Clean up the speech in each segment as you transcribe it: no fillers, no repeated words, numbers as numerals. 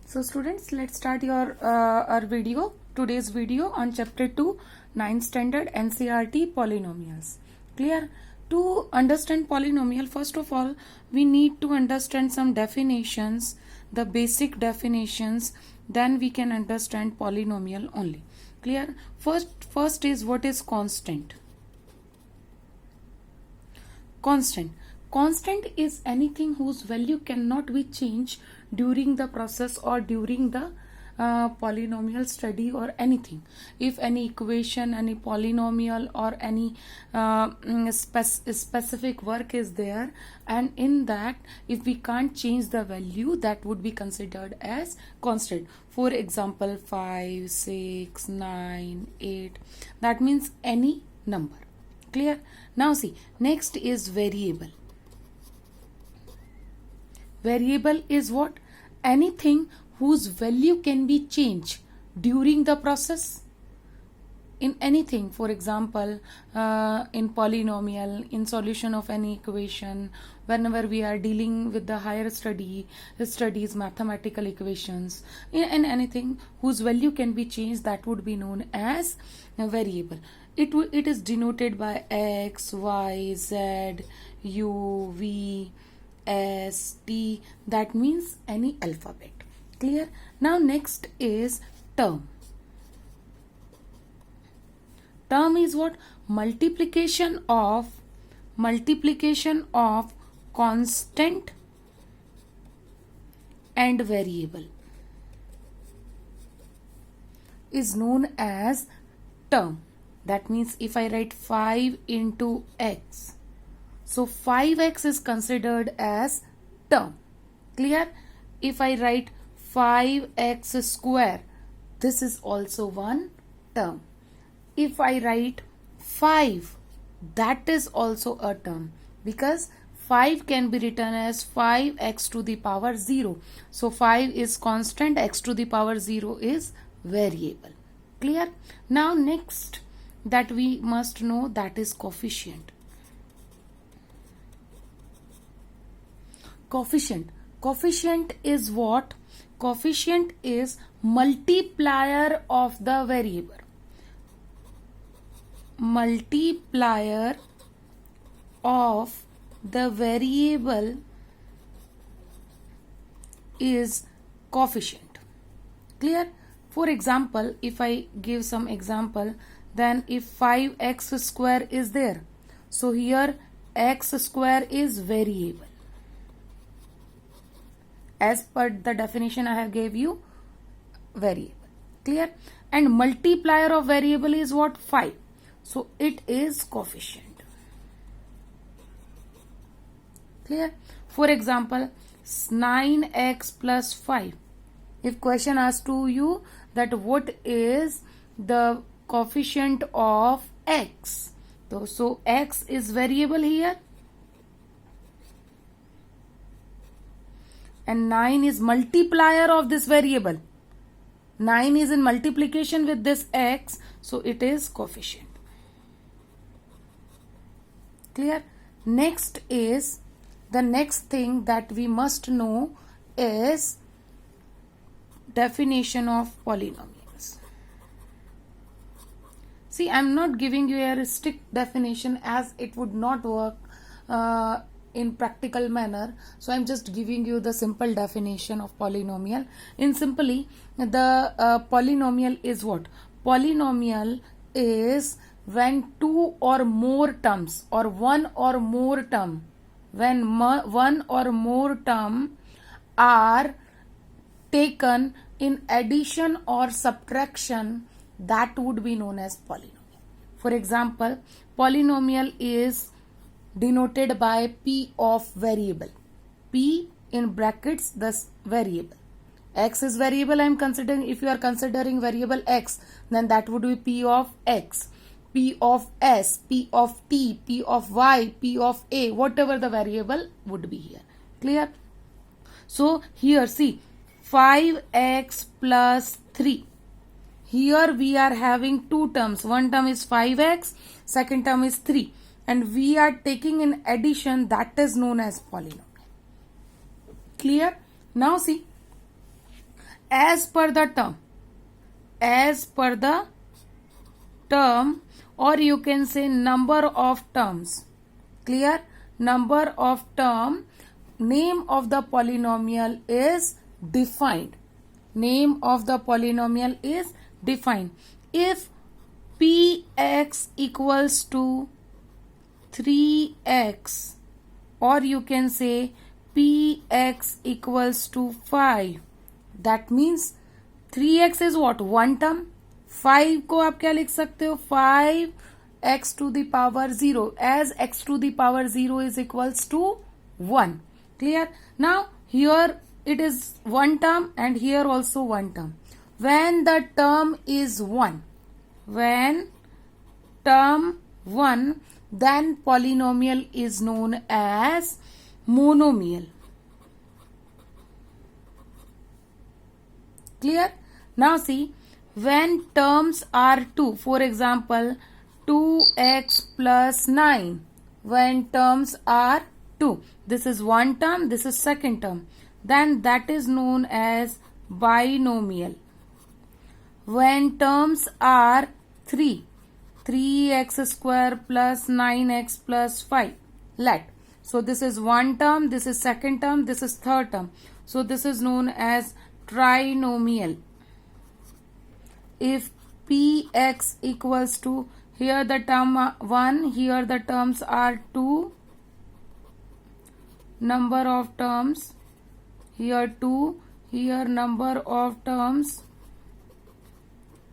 So students, let's start our video, today's video on chapter 2, 9th standard NCERT polynomials. Clear? To understand polynomial, first of all, we need to understand some definitions, the basic definitions, then we can understand polynomial only. Clear? First is what is constant. Constant is anything whose value cannot be changed during the process or during the polynomial study or anything. If any equation, any polynomial or any specific work is there, and in that if we can't change the value, that would be considered as constant. For example, 5, 6, 9, 8, that means any number. Clear? Now see, next is variable. Variable is what? Anything whose value can be changed during the process. In anything, for example, in polynomial, in solution of any equation, whenever we are dealing with the higher studies, mathematical equations, in anything whose value can be changed, that would be known as a variable. It is denoted by X, Y, Z, U, V, S, T, that means any alphabet. Clear? Now next is term. Term is what? Multiplication of constant and variable is known as term. That means if I write 5 into X, so 5x is considered as term. Clear? If I write 5x square, this is also one term. If I write 5, that is also a term, because 5 can be written as 5x to the power 0. So 5 is constant, x to the power 0 is variable. Clear? Now next that we must know, that is coefficient. Coefficient is what? Coefficient is multiplier of the variable. Multiplier of the variable is coefficient. Clear? For example, if I give some example, then if 5x square is there, so here x square is variable. As per the definition I have gave you, variable. Clear? And multiplier of variable is what? 5. So it is coefficient. Clear? For example, 9x plus 5. If question asks to you that what is the coefficient of x, so x is variable here, and 9 is multiplier of this variable. 9 is in multiplication with this x, so it is coefficient. Clear? Next is, the next thing that we must know is definition of polynomials. See, I am not giving you a strict definition as it would not work in practical manner, so I'm just giving you the simple definition of polynomial. In simply, the polynomial is what? Polynomial is when two or more terms or one or more term, when one or more term are taken in addition or subtraction, that would be known as polynomial. For example, polynomial is denoted by p of variable. P in brackets, thus variable. X is variable I am considering. If you are considering variable x, then that would be p of x, p of s, p of t, p of y, p of a, whatever the variable would be here. Clear? So here see, 5x plus 3. Here we are having two terms. One term is 5x, second term is 3. And we are taking in addition, that is known as polynomial. Clear? Now see, as per the term, or you can say number of terms. Clear? Number of term, name of the polynomial is defined. Name of the polynomial is defined. If px equals to 3x, or you can say px equals to 5, that means 3x is what? One term. 5 को आप क्या लिख सकते हो? 5x to the power 0, as x to the power 0 is equals to 1. Clear? Now here it is one term and here also one term. When the term is 1, when term 1, then polynomial is known as monomial. Clear? Now see, when terms are 2, for example 2x plus 9, when terms are 2, this is one term, this is second term, then that is known as binomial. When terms are 3, 3x square plus 9x plus 5, let. So this is one term, this is second term, this is third term. So this is known as trinomial. If px equals to, here the term 1, here the terms are 2, number of terms, here 2, here number of terms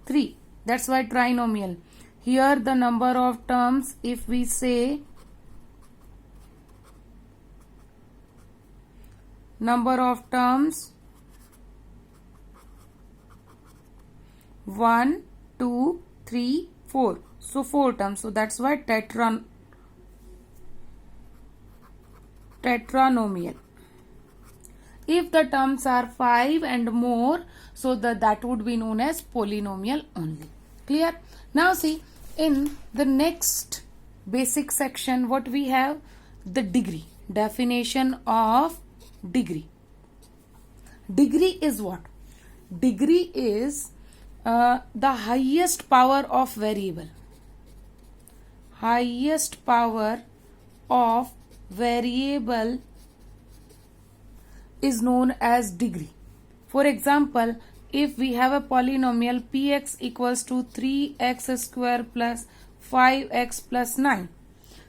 3. That's why trinomial. Here the number of terms, if we say number of terms 1, 2, 3, 4. So 4 terms. So that's why tetranomial. If the terms are 5 and more, so that would be known as polynomial only. Clear? Now see, in the next basic section, what we have? The degree. Definition of degree. Degree is what? Degree is the highest power of variable. Highest power of variable is known as degree. For example, if we have a polynomial px equals to 3x square plus 5x plus 9.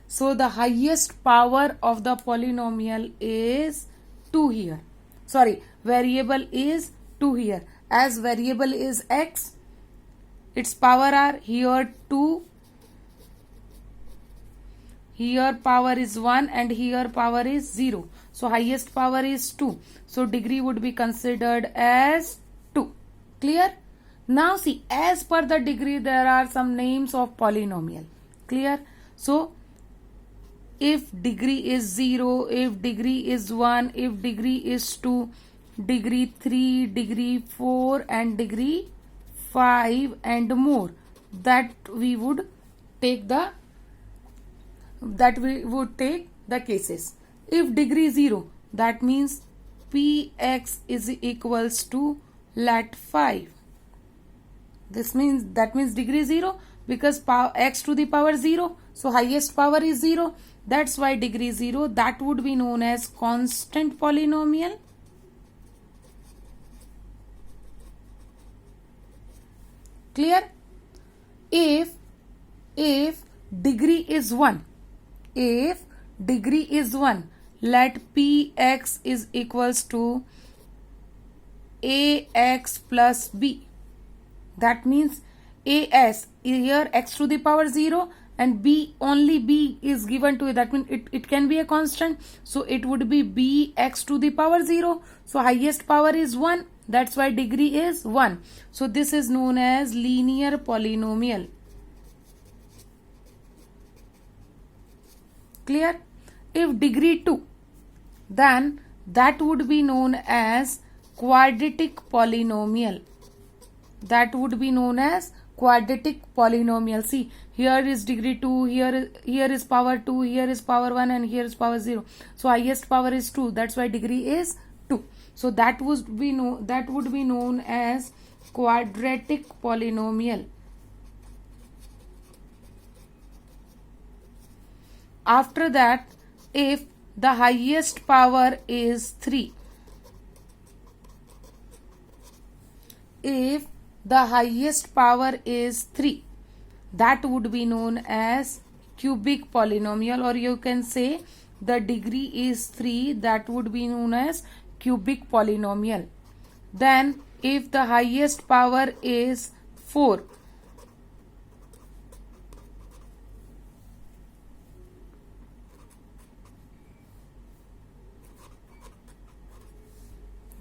So the highest power of the polynomial is 2 here. Sorry, variable is 2 here. As variable is x, its power are here 2, here power is 1 and here power is 0. So highest power is 2. So degree would be considered as 2. Clear? Now see, as per the degree there are some names of polynomial. Clear? So if degree is 0, if degree is 1, if degree is 2, degree 3, degree 4 and degree 5 and more, that we would take the cases. If degree 0, that means px is equals to let 5. That means degree 0 because x to the power 0. So highest power is 0. That's why degree 0. That would be known as constant polynomial. Clear? If degree is 1, if degree is 1, let px is equals to ax plus b. That means as, here x to the power 0 and b, only b is given to it. That means it can be a constant. So it would be bx to the power 0. So highest power is 1. That's why degree is 1. So this is known as linear polynomial. Clear? If degree 2, then that would be known as quadratic polynomial. That would be known as quadratic polynomial. See, here is degree 2, here is power 2, here is power 1 and here is power 0. So highest power is 2. That's why degree is 2. So that would be known as quadratic polynomial. After that, if the highest power is 3, if the highest power is 3, that would be known as cubic polynomial, or you can say the degree is 3, that would be known as cubic polynomial. Then if the highest power is 4,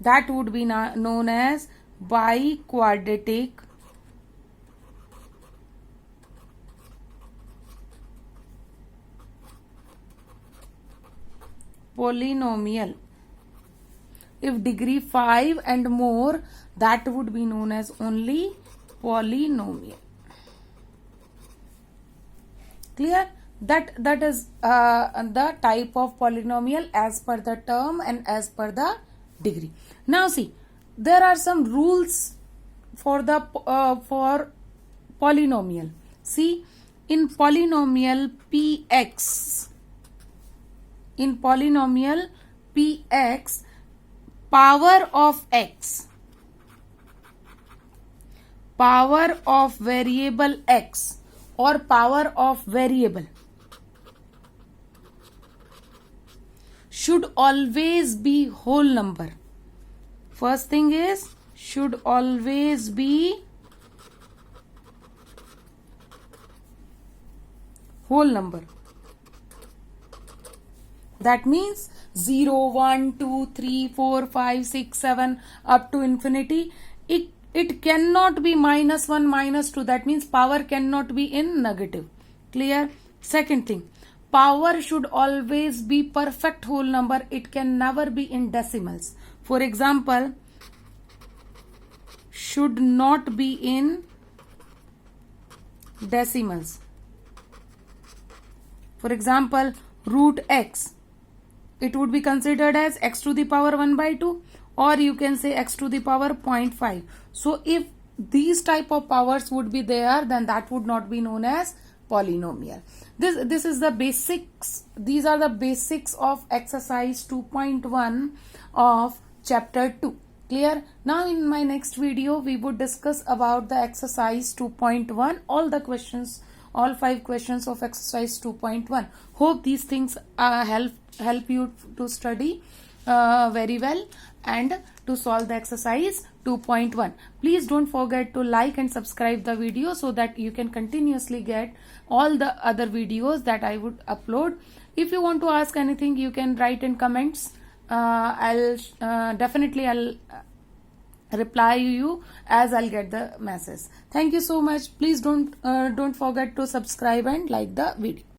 that would be known as biquadratic polynomial. If degree 5 and more, that would be known as only polynomial. Clear? That is the type of polynomial as per the term and as per the degree. Now see, there are some rules for the for polynomial. See, in polynomial px, power of x, power of variable x, or power of variable should always be whole number. First thing is, should always be whole number. That means 0, 1, 2, 3, 4, 5, 6, 7 up to infinity. It cannot be -1, -2. That means power cannot be in negative. Clear? Second thing, power should always be perfect whole number. It can never be in decimals. For example, should not be in decimals. For example, root x, it would be considered as x to the power 1/2, or you can say x to the power 0.5. So if these type of powers would be there, then that would not be known as polynomial. This is the basics. These are the basics of exercise 2.1 of chapter 2. Clear? Now in my next video we would discuss about the exercise 2.1, all the questions, all 5 questions of exercise 2.1. Hope these things help you to study very well and to solve the exercise 2.1. Please don't forget to like and subscribe the video so that you can continuously get all the other videos that I would upload. If you want to ask anything, you can write in comments. I'll reply you as I'll get the message. Thank you so much. Please don't forget to subscribe and like the video.